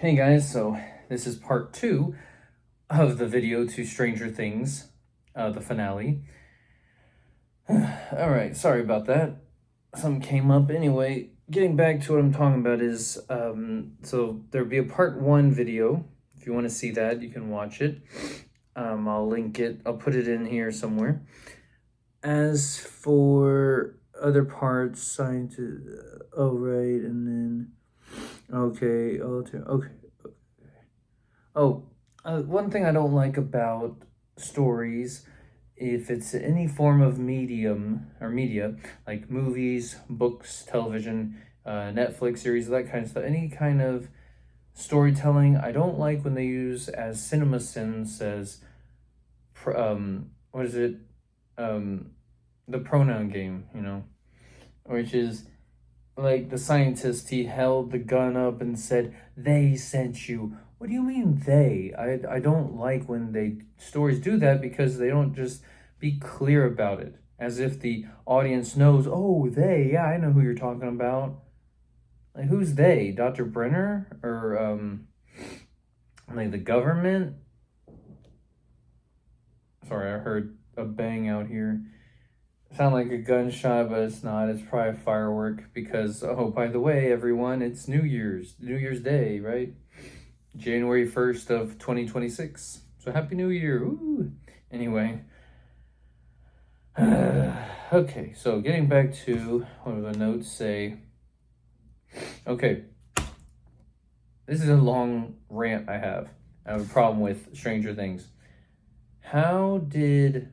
Hey guys, so this is part 2 of the video to Stranger Things, the finale. Alright, sorry about that. Something came up. Anyway, getting back to what I'm talking about is, so there'll be a part 1 video. If you want to see that, you can watch it. I'll link it, I'll put it in here somewhere. As for other parts, scientists, oh right, and then, okay. Oh, one thing I don't like about stories, if it's any form of medium or media, like movies, books, television, Netflix series, that kind of stuff, any kind of storytelling, I don't like when they use, as CinemaSin says, what is it? The pronoun game, which is like the scientist, he held the gun up and said, "They sent you." What do you mean they? I don't like when stories do that, because they don't just be clear about it, as if the audience knows, "Oh, they, yeah, I know who you're talking about." Like, who's they? Dr. Brenner? Or like the government? Sorry, I heard a bang out here. Sound like a gunshot, but it's not. It's probably a firework, because, oh, by the way, everyone, it's New Year's Day, right? January 1st of 2026. So Happy New Year. Ooh. Anyway. Okay, so getting back to what do the notes say? Okay. This is a long rant I have. I have a problem with Stranger Things. How did...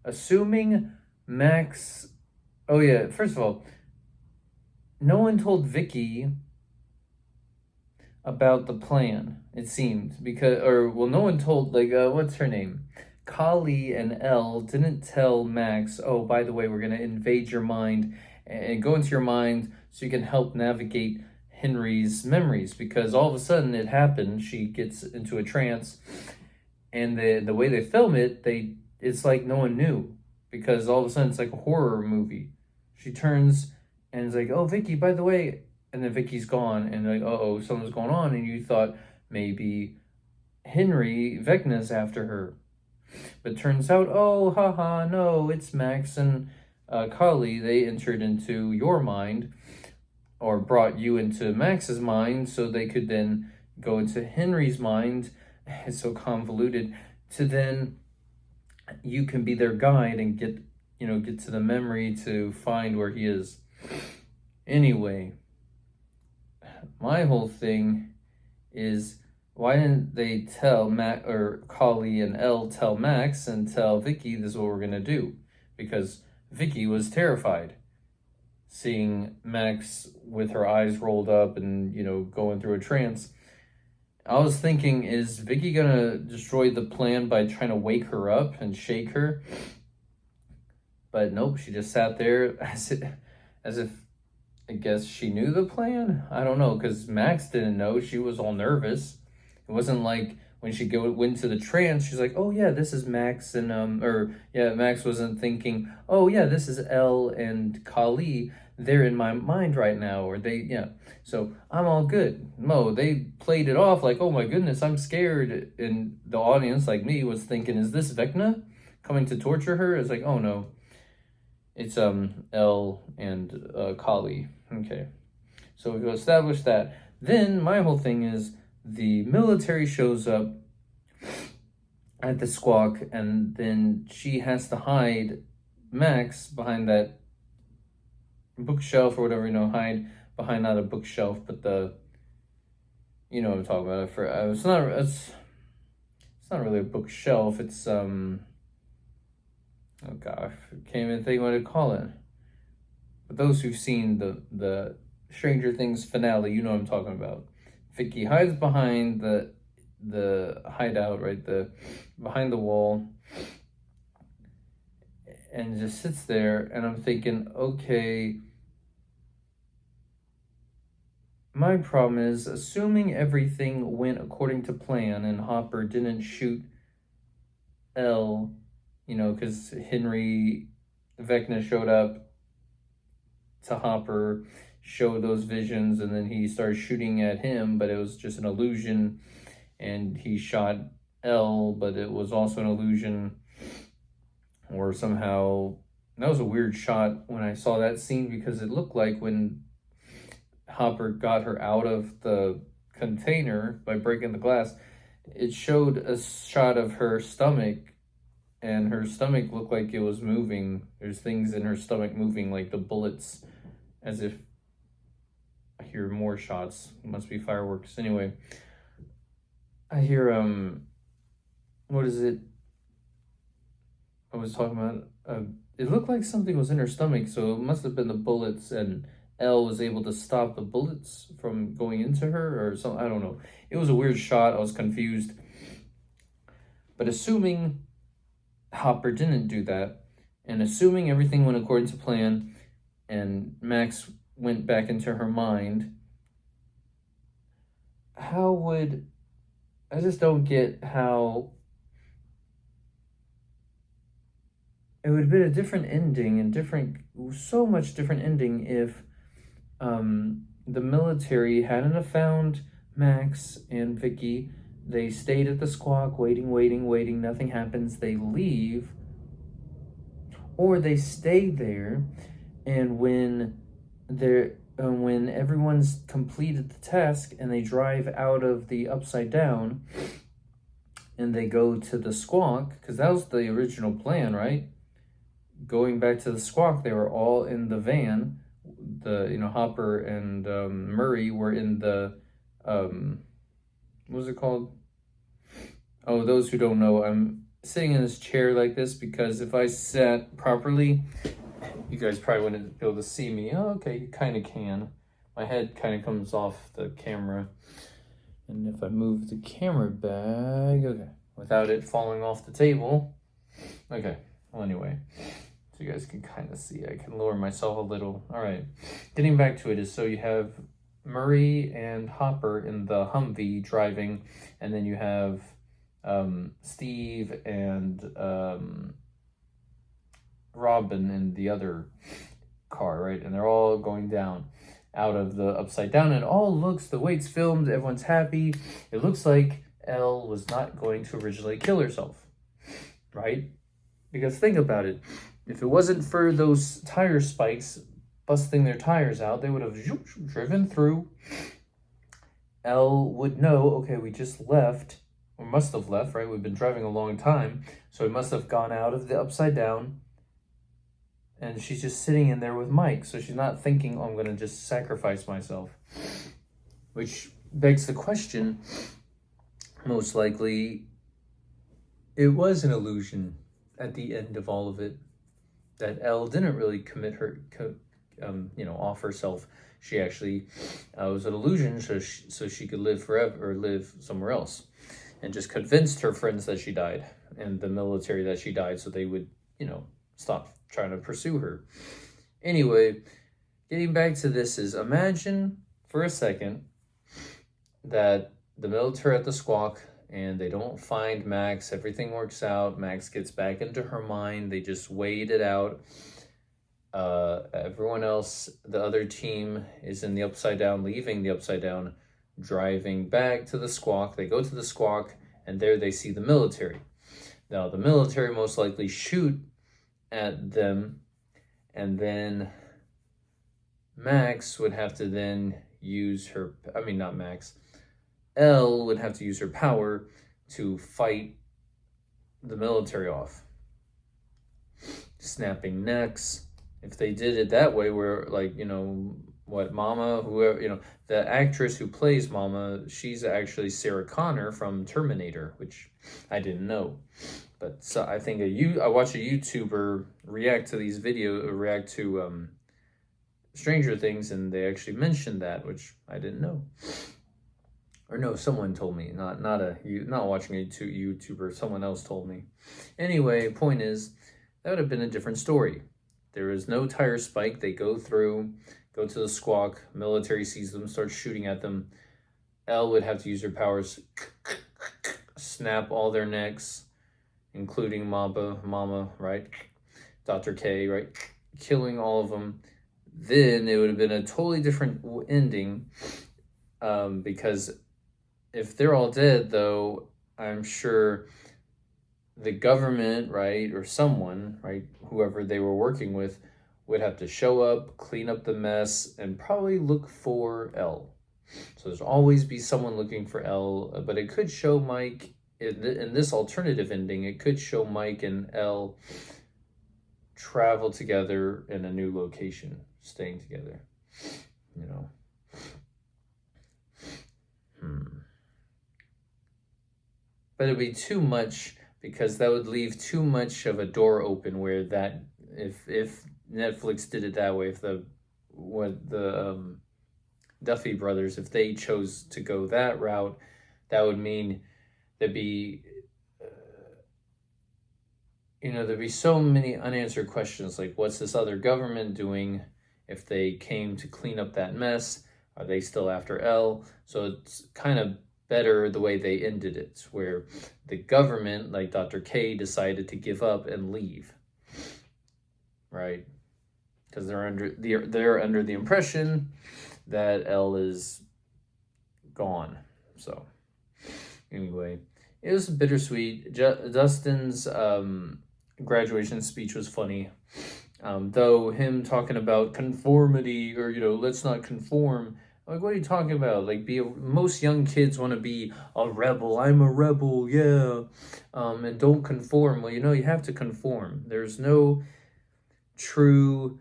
Assuming Max... Oh yeah, first of all, no one told Vicky about the plan, it seemed, because, or, well, no one told, like, what's her name? Kali and Elle didn't tell Max, "Oh, by the way, we're going to invade your mind and go into your mind so you can help navigate Henry's memories," because all of a sudden it happened. She gets into a trance, and the way they film it, it's like no one knew, because all of a sudden it's like a horror movie. She turns and it's like, "Oh, Vicky, by the way," and then Vicky's gone, and like, "Uh-oh, something's going on," and you thought maybe Henry Vecna's after her. But turns out, oh, haha, no, it's Max and Kali. They entered into your mind, or brought you into Max's mind, so they could then go into Henry's mind. It's so convoluted. To then, you can be their guide and get to the memory to find where he is. Anyway, my whole thing is, why didn't they tell Matt, or Kali and Elle tell Max and tell Vicky, "This is what we're gonna do"? Because Vicky was terrified, seeing Max with her eyes rolled up and, going through a trance. I was thinking, is Vicky gonna destroy the plan by trying to wake her up and shake her? But nope, she just sat there as if, I guess, she knew the plan? I don't know, because Max didn't know. She was all nervous. It wasn't like when she went to the trance, she's like, "Oh yeah, this is Max," and Max wasn't thinking, "Oh yeah, this is Elle and Kali. They're in my mind right now," or so I'm all good. No, they played it off like, "Oh my goodness, I'm scared," and the audience, like me, was thinking, "Is this Vecna coming to torture her?" It's like, "Oh no, it's Elle and Kali." Okay, so we've established that. Then my whole thing is, the military shows up at the Squawk, and then she has to hide Max behind that bookshelf or whatever, hide behind, not a bookshelf, but you know what I'm talking about. It's not really a bookshelf. It's oh gosh, I can't even think what to call it. But those who've seen the Stranger Things finale, you know what I'm talking about. Vicky hides behind the hideout, right? Behind the wall, and just sits there, and I'm thinking, okay, my problem is, assuming everything went according to plan and Hopper didn't shoot Elle, because Henry Vecna showed up to Hopper, show those visions, and then he started shooting at him, but it was just an illusion, and he shot El, but it was also an illusion, or somehow that was a weird shot when I saw that scene, because it looked like when Hopper got her out of the container by breaking the glass, it showed a shot of her stomach, and her stomach looked like it was moving. There's things in her stomach moving, like the bullets, as if I hear more shots. It must be fireworks. Anyway, I hear what is it? I was talking about it looked like something was in her stomach, so it must have been the bullets, and El was able to stop the bullets from going into her or something. I don't know. It was a weird shot. I was confused. But assuming Hopper didn't do that, and assuming everything went according to plan, and Max went back into her mind, how would... I just don't get how... It would have been a different ending, and so much different ending if the military hadn't have found Max and Vicky. They stayed at the Squawk, waiting, nothing happens, they leave. Or they stay there, and when everyone's completed the task and they drive out of the Upside Down and they go to the Squawk, because that was the original plan, right? Going back to the Squawk, they were all in the van. Hopper and Murray were in the what was it called? Oh, those who don't know, I'm sitting in this chair like this because if I sat properly, you guys probably wouldn't be able to see me. Oh, okay, you kind of can. My head kind of comes off the camera. And if I move the camera back, okay, without it falling off the table. Okay, well, anyway, so you guys can kind of see. I can lower myself a little. All right, getting back to it is, so you have Murray and Hopper in the Humvee driving, and then you have Steve and Robin in the other car, right? And they're all going down out of the Upside Down, and it all looks, the way it's filmed, everyone's happy. It looks like Elle was not going to originally kill herself, right? Because think about it. If it wasn't for those tire spikes busting their tires out, they would have driven through. Elle would know, okay, we just left, or must have left, right? We've been driving a long time, so we must have gone out of the Upside Down, and she's just sitting in there with Mike, so she's not thinking, oh, I'm going to just sacrifice myself. Which begs the question, most likely, it was an illusion at the end of all of it, that Elle didn't really commit off herself. She actually was an illusion, so she could live forever, or live somewhere else, and just convinced her friends that she died, and the military that she died, so they would, stop trying to pursue her. Anyway, getting back to this is, imagine for a second that the military at the Squawk, and they don't find Max, everything works out, Max gets back into her mind, they just wait it out. Everyone else, the other team, is in the Upside Down, leaving the Upside Down, driving back to the Squawk. They go to the Squawk, and there they see the military. Now, the military most likely shoot at them, and then Max would have to then use her, not Max, Elle would have to use her power to fight the military off. Snapping necks. If they did it that way, where, Mama, whoever, the actress who plays Mama, she's actually Sarah Connor from Terminator, which I didn't know. But so I think I watch a YouTuber react to Stranger Things, and they actually mentioned that, which I didn't know. Or no, someone told me, not watching a YouTuber, someone else told me. Anyway, point is, that would have been a different story. There is no tire spike. They go to the Squawk, military sees them, starts shooting at them. Elle would have to use her powers, snap all their necks, including Mama, right? Dr. K, right? Killing all of them. then it would have been a totally different ending. Because if they're all dead, though, I'm sure the government, right, or someone, right, whoever they were working with, would have to show up, clean up the mess, and probably look for El. So there's always be someone looking for El, but it could show Mike in this alternative ending. It could show Mike and El travel together in a new location, staying together. You know. But it'd be too much, because that would leave too much of a door open where that if Netflix did it that way, if the Duffy brothers, if they chose to go that route, that would mean there'd be there'd be so many unanswered questions, like what's this other government doing? If they came to clean up that mess, are they still after El? So it's kind of better the way they ended it, where the government, like Dr. K, decided to give up and leave, right? Because they're under the impression that El is gone. So anyway, it was bittersweet. Dustin's graduation speech was funny. Though him talking about conformity, or let's not conform. Like, what are you talking about? Like, most young kids want to be a rebel. I'm a rebel, yeah. And don't conform. Well, you have to conform. There's no true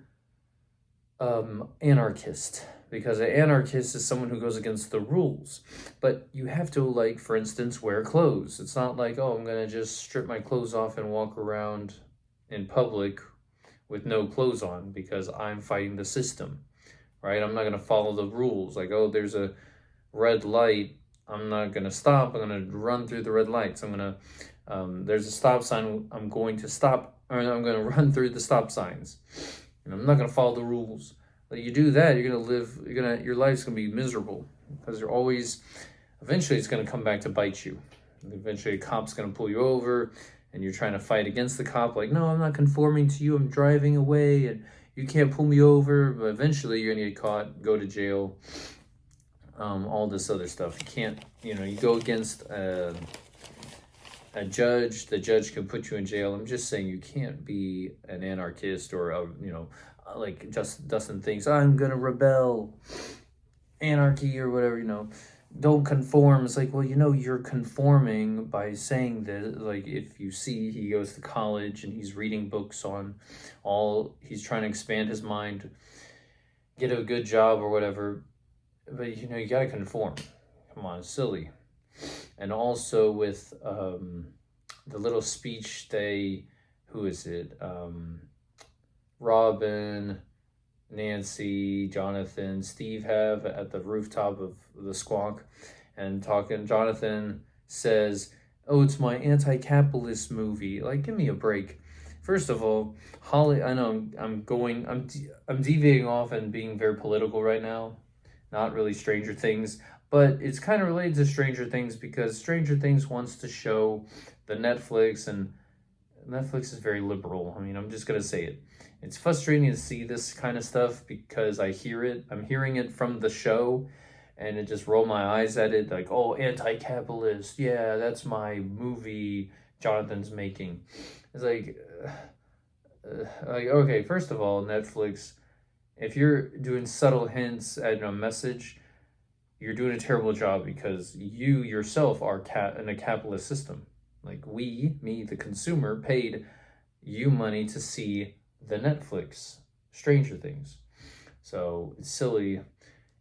anarchist, because an anarchist is someone who goes against the rules. But you have to, like, for instance, wear clothes. It's not like, oh, I'm going to just strip my clothes off and walk around in public with no clothes on because I'm fighting the system. Right? I'm not going to follow the rules. Like, oh, there's a red light. I'm not going to stop. I'm going to run through the red lights. There's a stop sign. I'm going to stop, or I'm going to run through the stop signs. And I'm not going to follow the rules. But you do that, you're going to live, your life's going to be miserable, because eventually it's going to come back to bite you. Eventually a cop's going to pull you over, and you're trying to fight against the cop. Like, no, I'm not conforming to you. I'm driving away, and you can't pull me over. But eventually you're going to get caught, go to jail, all this other stuff. You can't, you go against a judge. The judge can put you in jail. I'm just saying you can't be an anarchist, or, like Dustin thinks, I'm going to rebel, anarchy or whatever, don't conform. It's like, well, you're conforming by saying that. Like, if you see he goes to college and he's reading books on he's trying to expand his mind, get a good job or whatever, but you gotta conform. Come on, it's silly. And also with the little speech who is it? Robin, Nancy, Jonathan, Steve have at the rooftop of the Squawk, and talking. Jonathan says, oh, it's my anti-capitalist movie. Like, give me a break. First of all, Holly, I know I'm deviating off and being very political right now. Not really Stranger Things, but it's kind of related to Stranger Things, because Stranger Things wants to show the Netflix, and Netflix is very liberal. I mean, I'm just going to say it. It's frustrating to see this kind of stuff, because I'm hearing it from the show, and it just roll my eyes at it, like, oh, anti-capitalist, yeah, that's my movie Jonathan's making. It's like, okay, first of all, Netflix, if you're doing subtle hints at a message, you're doing a terrible job, because you yourself are in a capitalist system. Like, me, the consumer, paid you money to see the Netflix Stranger Things. So it's silly.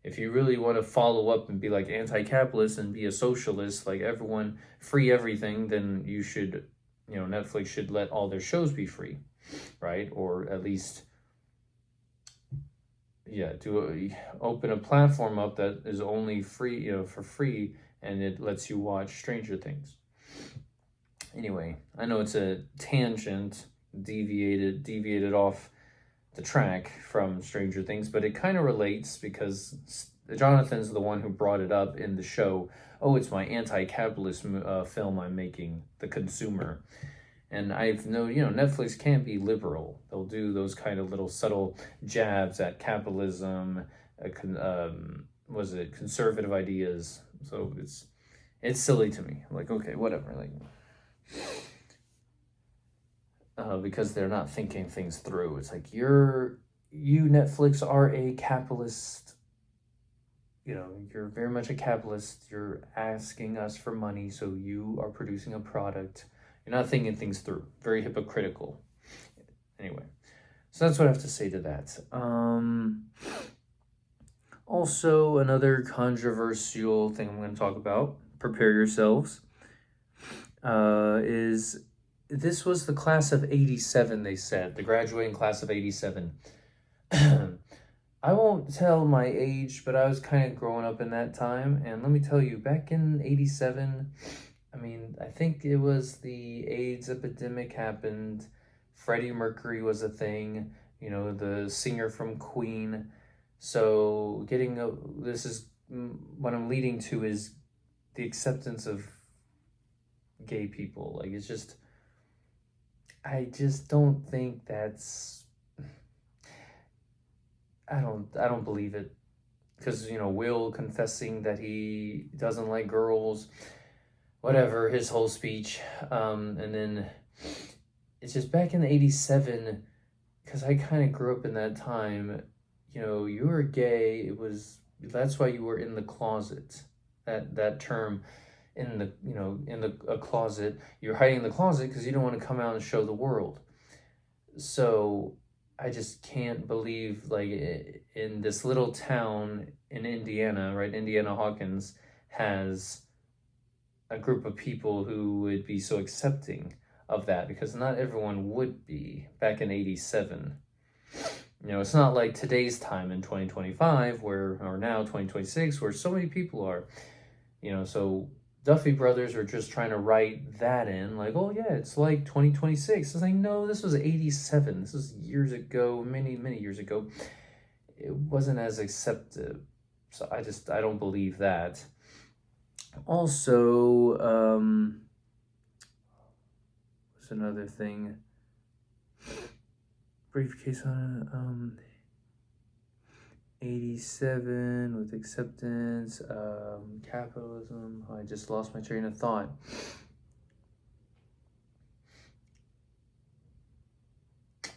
If you really want to follow up and be like anti-capitalist and be a socialist, like everyone, free everything, then you should, Netflix should let all their shows be free, right? Or at least, open a platform up that is only free, for free, and it lets you watch Stranger Things. Anyway, I know it's a tangent, deviated off the track from Stranger Things, but it kind of relates, because Jonathan's the one who brought it up in the show. Oh, it's my anti-capitalist film I'm making, The Consumer. And I've known, Netflix can't be liberal. They'll do those kind of little subtle jabs at capitalism, was it conservative ideas. So it's silly to me. Like, okay, whatever. Like, because they're not thinking things through. It's like you Netflix are a capitalist. You're very much a capitalist. You're asking us for money, so you are producing a product. You're not thinking things through. Very hypocritical. Anyway, so that's what I have to say to that. Also, another controversial thing I'm going to talk about, prepare yourselves, is this was the class of 87, they said, the graduating class of 87. I won't tell my age, but I was kind of growing up in that time. And let me tell you, back in 87, I think it was the AIDS epidemic happened. Freddie Mercury was a thing, the singer from Queen. So this is what I'm leading to is the acceptance of gay people. Like, I just don't think that's, I don't believe it, because Will confessing that he doesn't like girls, whatever, his whole speech, and then it's just back in the 87, because I kind of grew up in that time. You were gay. That's why you were in the closet. That term, a closet. You're hiding in the closet because you don't want to come out and show the world. So I just can't believe, like, in this little town in Indiana, right? Indiana Hawkins has a group of people who would be so accepting of that, because not everyone would be back in 87. It's not like today's time in 2025 or now 2026 where so many people are, so Duffy Brothers are just trying to write that in, like, oh yeah, it's like 2026. It's like, no, this was 87. This was years ago, many, many years ago. It wasn't as accepted. So I don't believe that. Also, what's another thing? Briefcase on 87 with acceptance, capitalism. I just lost my train of thought.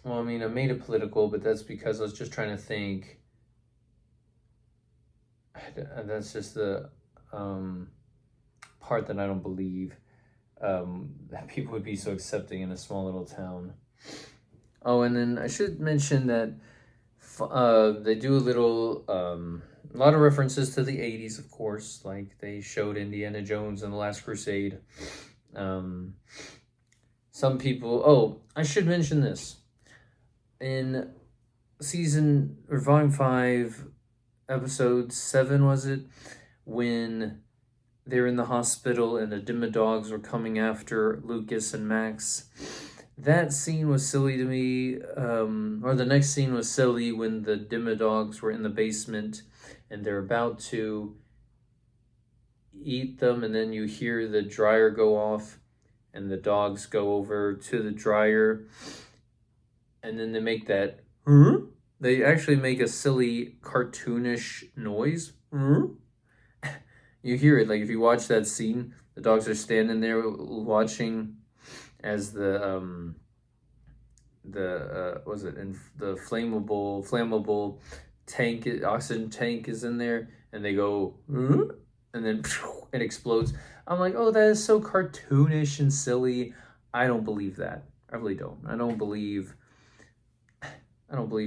Well, I made it political, but that's because I was just trying to think. That's just the part that I don't believe, that people would be so accepting in a small little town. Oh, and then I should mention that they do a lot of references to the 80s, of course, like they showed Indiana Jones and the Last Crusade. Some people, I should mention this. In Volume 5, Episode 7, was it? When they're in the hospital and the Demodogs were coming after Lucas and Max. That scene was silly to me, or the next scene was silly when the Demodogs were in the basement and they're about to eat them, and then you hear the dryer go off and the dogs go over to the dryer, and then they make that, they actually make a silly cartoonish noise. You hear it, like if you watch that scene, the dogs are standing there watching as the flammable tank, oxygen tank is in there, and they go, and then it explodes. I'm like, oh, that is so cartoonish and silly. I don't believe that. I really don't. I don't believe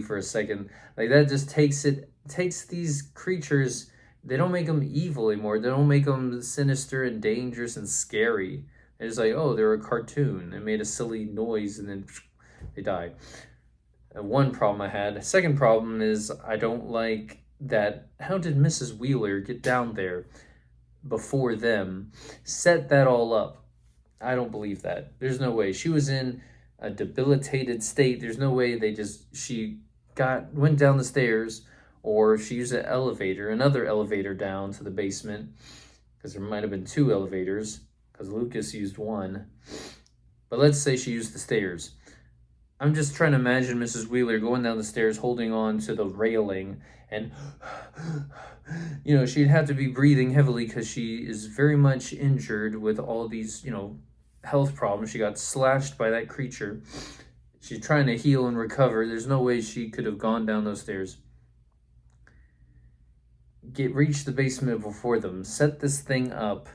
for a second. Like, that just takes these creatures, they don't make them evil anymore. They don't make them sinister and dangerous and scary. It's like, oh, they're a cartoon. They made a silly noise and then they die. One problem I had. Second problem is I don't like that. How did Mrs. Wheeler get down there before them? Set that all up. I don't believe that. There's no way. She was in a debilitated state. There's no way she went down the stairs, or she used another elevator down to the basement, because there might have been two elevators, because Lucas used one. But let's say she used the stairs. I'm just trying to imagine Mrs. Wheeler going down the stairs holding on to the railing, and she'd have to be breathing heavily because she is very much injured with all these health problems. She got slashed by that creature. She's trying to heal and recover. There's no way she could have gone down those stairs. Reach the basement before them, set this thing up,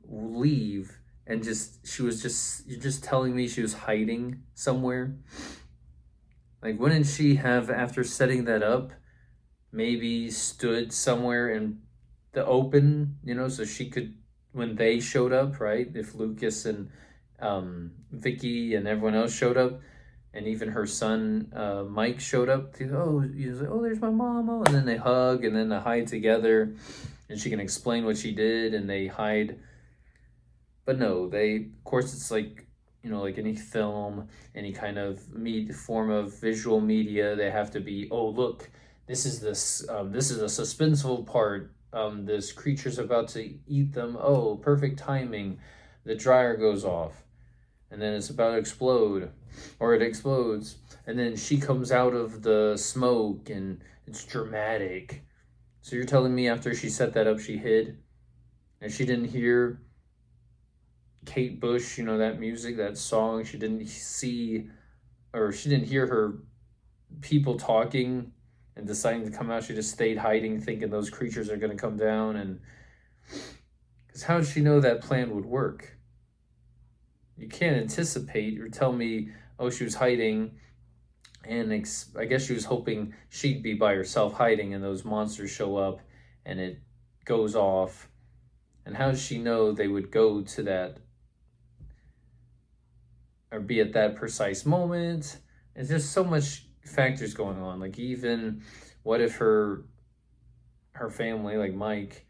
leave, and you're just telling me she was hiding somewhere? Like, wouldn't she have, after setting that up, maybe stood somewhere in the open, so she could, when they showed up, right? If Lucas and Vicky and everyone else showed up, and even her son Mike showed up, he's like, oh, there's my mom, and then they hug, and then they hide together, and she can explain what she did, and they hide. But no, of course, it's like, like any film, any kind of form of visual media, they have to be, oh, look, this is a suspenseful part. This creature's about to eat them. Oh, perfect timing. The dryer goes off, and then it's about to explode, or it explodes, and then she comes out of the smoke, and it's dramatic. So you're telling me after she set that up, she hid, and she didn't hear Kate Bush, that music, that song, she didn't hear her people talking and deciding to come out. She just stayed hiding, thinking those creatures are going to come down. And because how did she know that plan would work? You can't anticipate or tell me, oh, she was hiding, and I guess she was hoping she'd be by herself hiding, and those monsters show up and it goes off. And how does she know they would go to that, or be at that precise moment? It's just so much factors going on. Like, even what if her family, like Mike,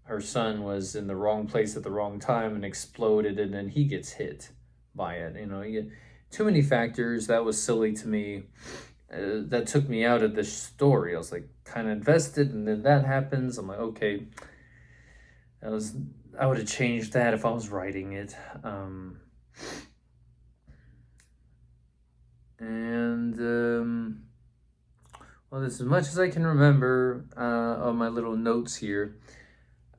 her son, was in the wrong place at the wrong time and exploded, and then he gets hit by it? You get too many factors. That was silly to me. That took me out of the story. I was like kind of invested, and then that happens. I'm like, okay, I would have changed that if I was writing it. Well, this is as much as I can remember on my little notes here.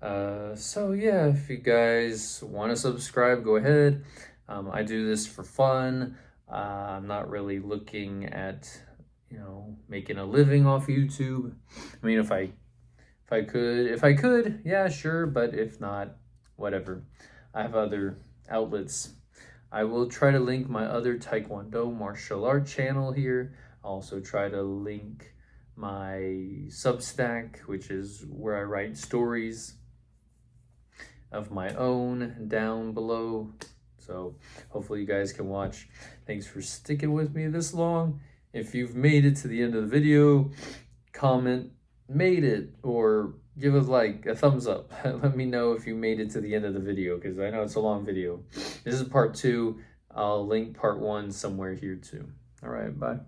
So yeah, if you guys want to subscribe, go ahead. I do this for fun. I'm not really looking at, making a living off YouTube. I mean, if I could, yeah, sure. But if not, whatever. I have other outlets. I will try to link my other Taekwondo martial art channel here. I'll also try to link my Substack, which is where I write stories of my own, down below. So hopefully you guys can watch. Thanks for sticking with me this long. If you've made it to the end of the video, comment "made it" or give a thumbs up. Let me know if you made it to the end of the video, because I know it's a long video. This is part 2. I'll link part 1 somewhere here too. All right, bye.